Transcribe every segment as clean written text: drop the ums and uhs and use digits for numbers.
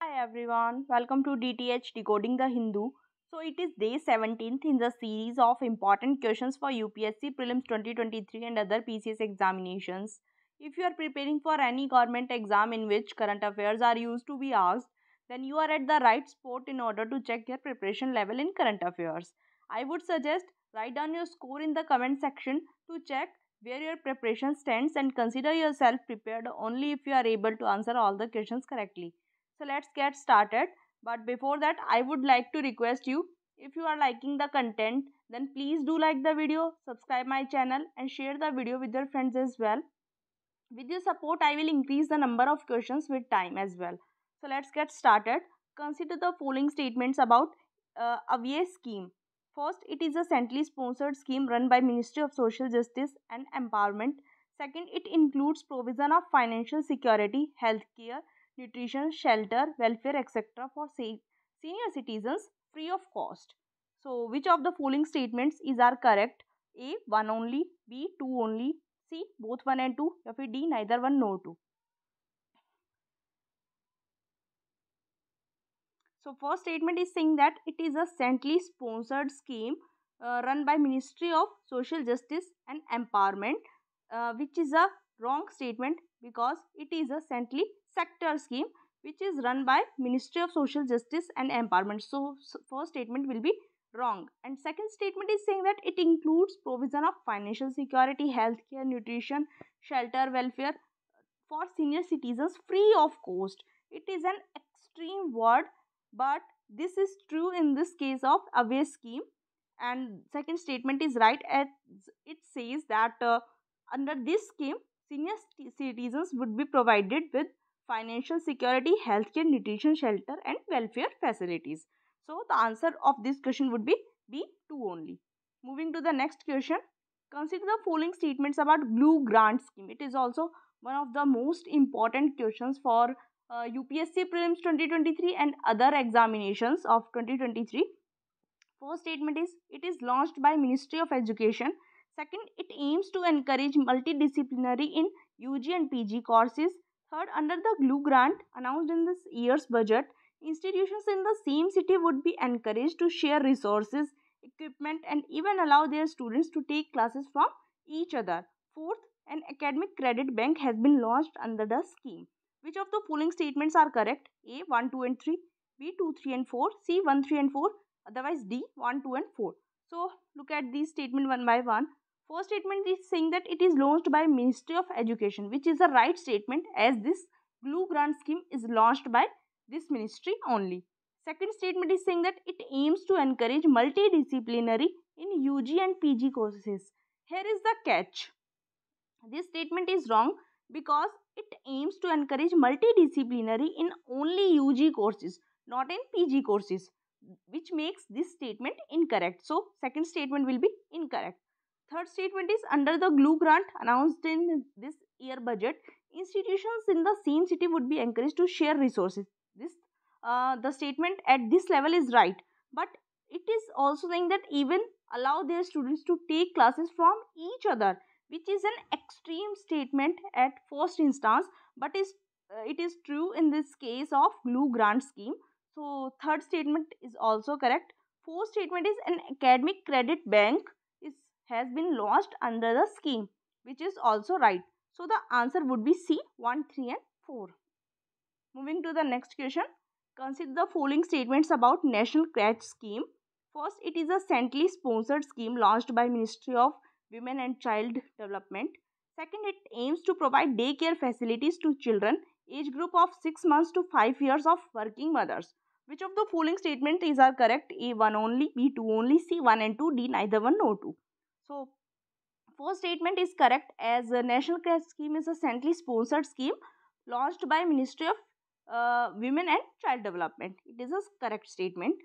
Hi everyone, welcome to DTH Decoding the Hindu. So it is day 17th in the series of important questions for UPSC Prelims 2023 and other PCS examinations. If you are preparing for any government exam in which current affairs are used to be asked, then you are at the right spot in order to check your preparation level in current affairs. I would suggest write down your score in the comment section to check where your preparation stands and consider yourself prepared only if you are able to answer all the questions correctly. So let's get started. But before that, I would like to request you, if you are liking the content, then please do like the video, subscribe my channel and share the video with your friends as well. With your support, I will increase the number of questions with time as well. So let's get started. Consider the following statements about Avyay scheme. First, it is a centrally sponsored scheme run by Ministry of Social Justice and Empowerment. Second, it includes provision of financial security, healthcare, nutrition, shelter, welfare, etc. for senior citizens free of cost. So, which of the following statements is are correct? A. One only. B. Two only. C. Both 1 and 2 या फिर D. Neither 1 nor 2. So first statement is saying that it is a centrally sponsored scheme run by Ministry of Social Justice and Empowerment, which is a wrong statement because it is a centrally sector scheme which is run by Ministry of Social Justice and Empowerment. So first statement will be wrong, and second statement is saying that it includes provision of financial security, healthcare, nutrition, shelter, welfare for senior citizens free of cost. It is an extreme word, but this is true in this case of Avyay scheme. And second statement is right, as it says that under this scheme, senior citizens would be provided with financial security, healthcare, nutrition, shelter, and welfare facilities. So the answer of this question would be B, 2 only. Moving to the next question. Consider the following statements about Blue Grant Scheme. It is also one of the most important questions for UPSC Prelims 2023 and other examinations of 2023. First statement is it is launched by Ministry of Education. Second, it aims to encourage multidisciplinary in UG and PG courses. Third, under the Glue Grant announced in this year's budget, institutions in the same city would be encouraged to share resources, equipment, and even allow their students to take classes from each other. Fourth, an academic credit bank has been launched under the scheme. Which of the following statements are correct? A. 1, 2, and 3. B. 2, 3, and 4. C. 1, 3, and 4. Otherwise D. 1, 2, and 4. So look at these statement one by one. First statement is saying that it is launched by Ministry of Education, which is the right statement as this Blue Grant Scheme is launched by this ministry only. Second statement is saying that it aims to encourage multidisciplinary in UG and PG courses. Here is the catch. This statement is wrong because it aims to encourage multidisciplinary in only UG courses, not in PG courses, which makes this statement incorrect. So, second statement will be incorrect. Third statement is under the Glue Grant announced in this year budget, institutions in the same city would be encouraged to share resources. The statement at this level is right, but it is also saying that even allow their students to take classes from each other, which is an extreme statement at first instance, but it is true in this case of Glue Grant Scheme. So third statement is also correct. Fourth statement is an academic credit bank is has been launched under the scheme, which is also right. So the answer would be C, 1, 3, and 4. Moving to the next question. Consider the following statements about National Crèche Scheme. First, it is a centrally sponsored scheme launched by Ministry of Women and Child Development. Second, it aims to provide daycare facilities to children age group of 6 months to 5 years of working mothers. Which of the following statements is are correct? A, 1 only, B, 2 only, C, 1 and 2, D, neither 1 nor 2. So, first statement is correct as a National Crèche Scheme is a centrally sponsored scheme launched by Ministry of Women and Child Development. It is a correct statement,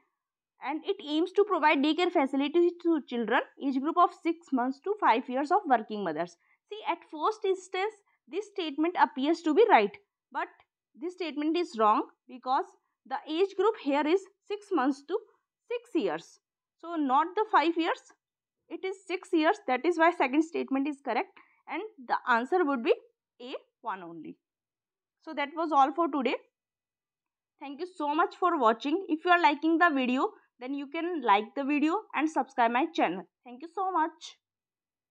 and it aims to provide daycare facilities to children age group of 6 months to 5 years of working mothers. See, at first instance, this statement appears to be right, but this statement is wrong because the age group here is 6 months to 6 years. So, not the 5 years, it is 6 years. That is why second statement is correct, and the answer would be A, 1 only. So, that was all for today. Thank you so much for watching. If you are liking the video, then you can like the video and subscribe my channel. Thank you so much.